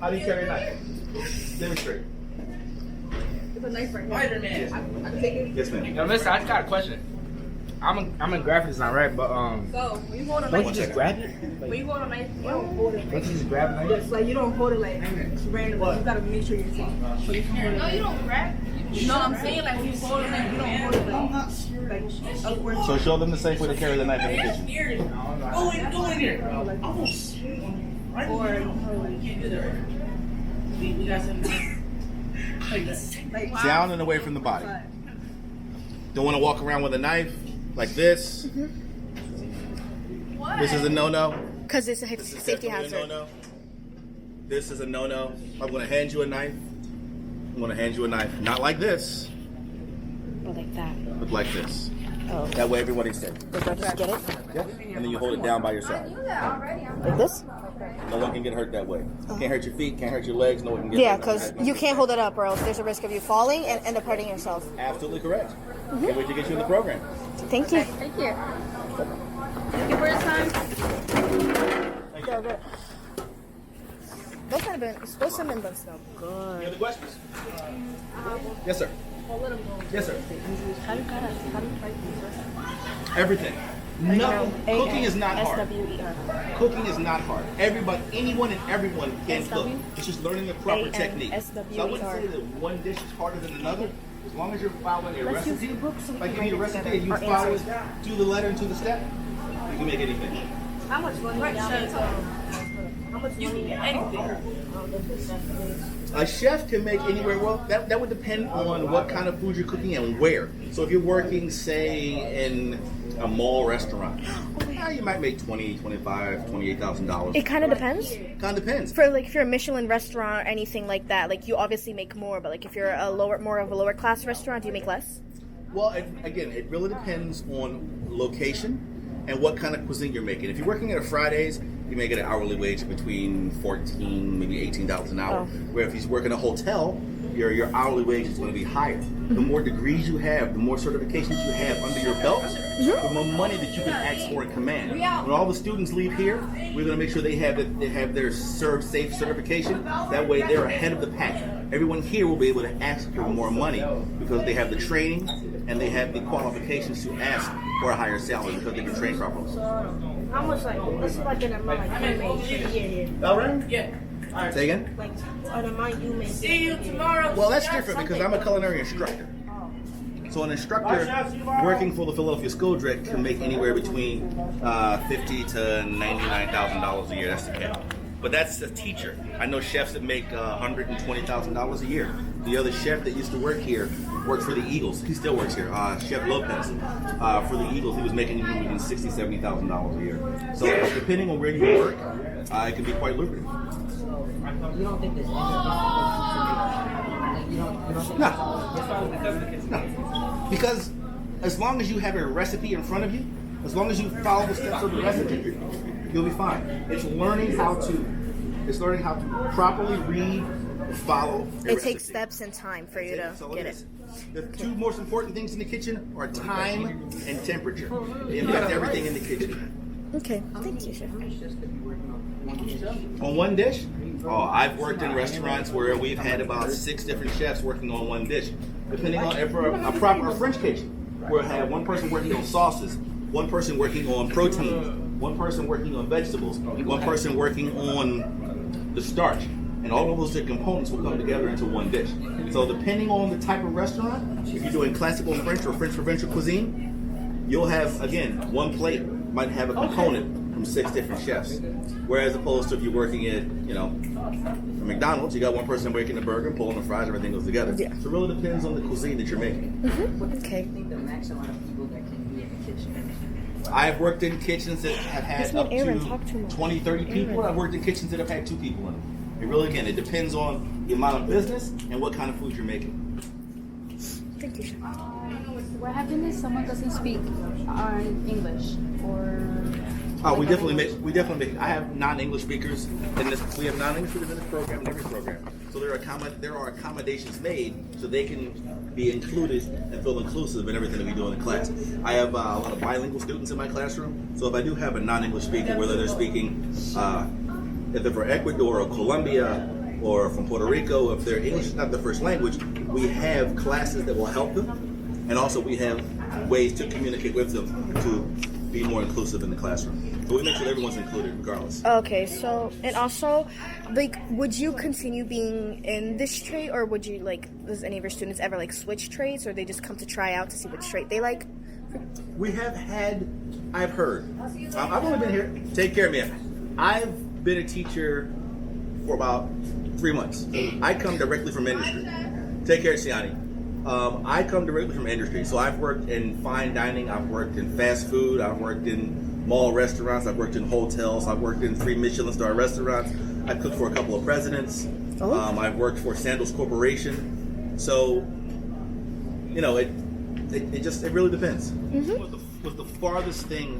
How do you carry a knife? Demonstrate. It's a knife right here. Spider-Man. I can take it. Yes, ma'am. Yo, listen, I just got a question. I'm in graphic design, right? But So when you hold a don't knife, you just grab it? when you hold a knife, you don't hold it. Don't you just grab it like It's like you don't hold it like randomly. You gotta make sure you're safe. So you can hold it. No, you don't grab. No, I'm saying like when you hold a knife, you don't hold it like upwards. So show them the safe way to carry the knife in the kitchen. Go in there. Almost. Right Or you can't do that right now. We got some. like Down and away from the body. Don't want to walk around with a knife like this. What? This is a no-no. Because it's a This is safety definitely a hazard. no-no. This is a no-no. I'm going to hand you a knife. I'm going to hand you a knife. Not like this, Or like that. but like this. Oh. That way everybody's safe. Like I just get it? Yep. And then you hold it down by your side. Like this? No one can get hurt that way. Can't hurt your feet, can't hurt your legs, no one can get Yeah, hurt. because you can't hold it up or else there's a risk of you falling and end up hurting yourself. Absolutely correct. Can't wait to get you in the program. Thank you. Thank you. Thank you for your time. Yeah, good. Those cinnamon buns smell Any good. other questions? Yes, sir. Yes, sir. How do you fight Everything. No, cooking is not hard. S-W-E-R. Cooking is not hard. Everybody, anyone and everyone can cook. SW? It's just learning the proper technique. So I wouldn't SWER. say that one dish is harder than another. As long as you're following a Let's use recipe, the book so we if I can give you a write it recipe and you together. Our follow it answers. to the letter and to the step, you can make anything. how much money? How much money? Anything. A chef can make anywhere. Well, that would depend on what kind of food you're cooking and where. So if you're working, say, in a mall restaurant, you might make $20,000, $25,000, $28,000. It kind of depends. Kind of depends. For like if you're a Michelin restaurant or anything like that, like you obviously make more. But like if you're more of a lower class restaurant, do you make less? Well, it really depends on location and what kind of cuisine you're making. If you're working at a Fridays, you may get an hourly wage between $14,000, maybe $18 an hour. Oh. Where if you work in a hotel, your hourly wage is going to be higher. The more degrees you have, the more certifications you have under your belt, the more money that you can ask for and command. When all the students leave here, we're going to make sure they have their Serve Safe certification. That way, they're ahead of the pack. Everyone here will be able to ask for more money because they have the training and they have the qualifications to ask for a higher salary because they can train properly. How much like this is like an amount like you make? All right? Yeah. Say again? Like an amount you make. See you tomorrow. Well, that's different because I'm a culinary instructor. So an instructor working for the Philadelphia School District can make anywhere between $50,000 to $99,000 a year. That's the cap. But that's a teacher. I know chefs that make $120,000 a year. The other chef that used to work here worked for the Eagles. He still works here. Chef Lopez. For the Eagles, he was making between $60,000, $70,000 a year. So depending on where you work, it can be quite lucrative. You don't think there's any you don't think No. No. Because as long as you have a recipe in front of you, as long as you follow the steps of the recipe, you'll be fine. It's learning how to properly read, follow. It takes steps and time for you to get it. The two most important things in the kitchen are time and temperature. They impact everything in the kitchen. Okay, thank you, chef. On one dish? Oh, I've worked in restaurants where we've had about 6 different chefs working on one dish. Depending on for a proper French kitchen, we'll have one person working on sauces, one person working on protein, one person working on vegetables, one person working on the starch. And all of those components will come together into one dish. So depending on the type of restaurant, if you're doing classical French or French provincial cuisine, you'll have, again, one plate might have a component from 6 different chefs. Whereas opposed to if you're working at, McDonald's, you got one person making the burger, pulling the fries, everything goes together. Yeah. So it really depends on the cuisine that you're making. Okay. I think the max amount of people that can be in the kitchen. I've worked in kitchens that have had Listen, up Aaron, to talk too much. 20, 30 people. Aaron. I've worked in kitchens that have had 2 people in them. It really, again, it depends on the amount of business and what kind of food you're making. Thank you, chef. What happens if someone doesn't speak English or? Oh, we definitely make. I have non-English speakers in this. We have non-English speakers in this program and every program. So there are accommodations made so they can be included and feel inclusive in everything that we do in the class. I have a lot of bilingual students in my classroom. So if I do have a non-English speaker, whether they're speaking, if they're from Ecuador or Colombia or from Puerto Rico, if their English is not their first language, we have classes that will help them, and also we have ways to communicate with them to be more inclusive in the classroom. So we make sure everyone's included regardless. Okay, so, and also, like, would you continue being in this trade, or would you, like, does any of your students ever, like, switch trades, or they just come to try out to see what trade they like? We have had, I've heard, I've only been here, take care of me. I've been a teacher for about 3 months. I come directly from industry. Take care, Siani. I come directly from industry. So I've worked in fine dining, I've worked in fast food, I've worked in mall restaurants, I've worked in hotels, I've worked in 3 Michelin star restaurants, I've cooked for a couple of presidents, I've worked for Sandals Corporation. So, you know, it really depends. Was the farthest thing,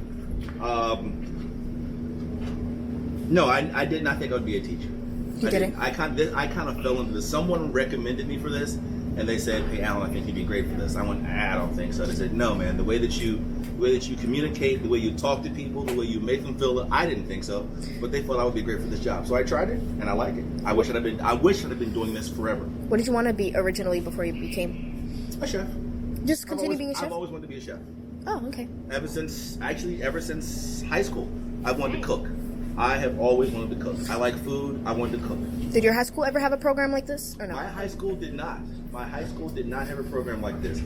no, I did not think I would be a teacher. You didn't? I kind of fell into this. Someone recommended me for this, and they said, "Hey, Alan, I think you'd be great for this." I went, "I don't think so." They said, "No, man. The way that you communicate, the way you talk to people, the way you make them feel." I didn't think so, but they thought I would be great for this job. So I tried it, and I like it. I wish I'd have been doing this forever. What did you want to be originally before you became? A chef. Just continue being a chef? I've always wanted to be a chef. Oh, okay. Ever since high school, I've wanted to cook. I have always wanted to cook. I like food. I wanted to cook. Did your high school ever have a program like this, or no? My high school did not. My high school did not have a program like this.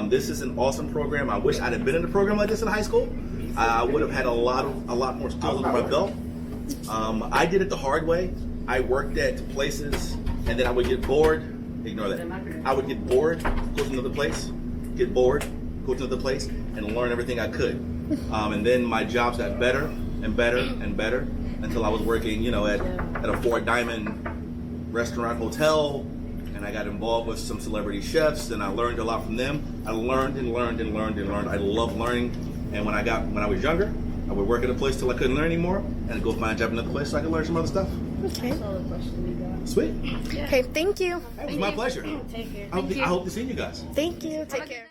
This is an awesome program. I wish I'd have been in a program like this in high school. I would have had a lot more skills under my belt. I did it the hard way. I worked at places, and then I would get bored. Ignore that. I would get bored, go to another place, get bored, go to another place, and learn everything I could. And then my jobs got better and better and better until I was working, you know, at a 4-diamond restaurant hotel, and I got involved with some celebrity chefs, and I learned a lot from them. I learned and learned and learned and learned. I love learning. And when I was younger, I would work at a place till I couldn't learn anymore, and I'd go find a job in another place so I could learn some other stuff. Okay. Sweet. Okay, thank you. It was my pleasure. Take care. I hope to see you guys. Thank you. Take care.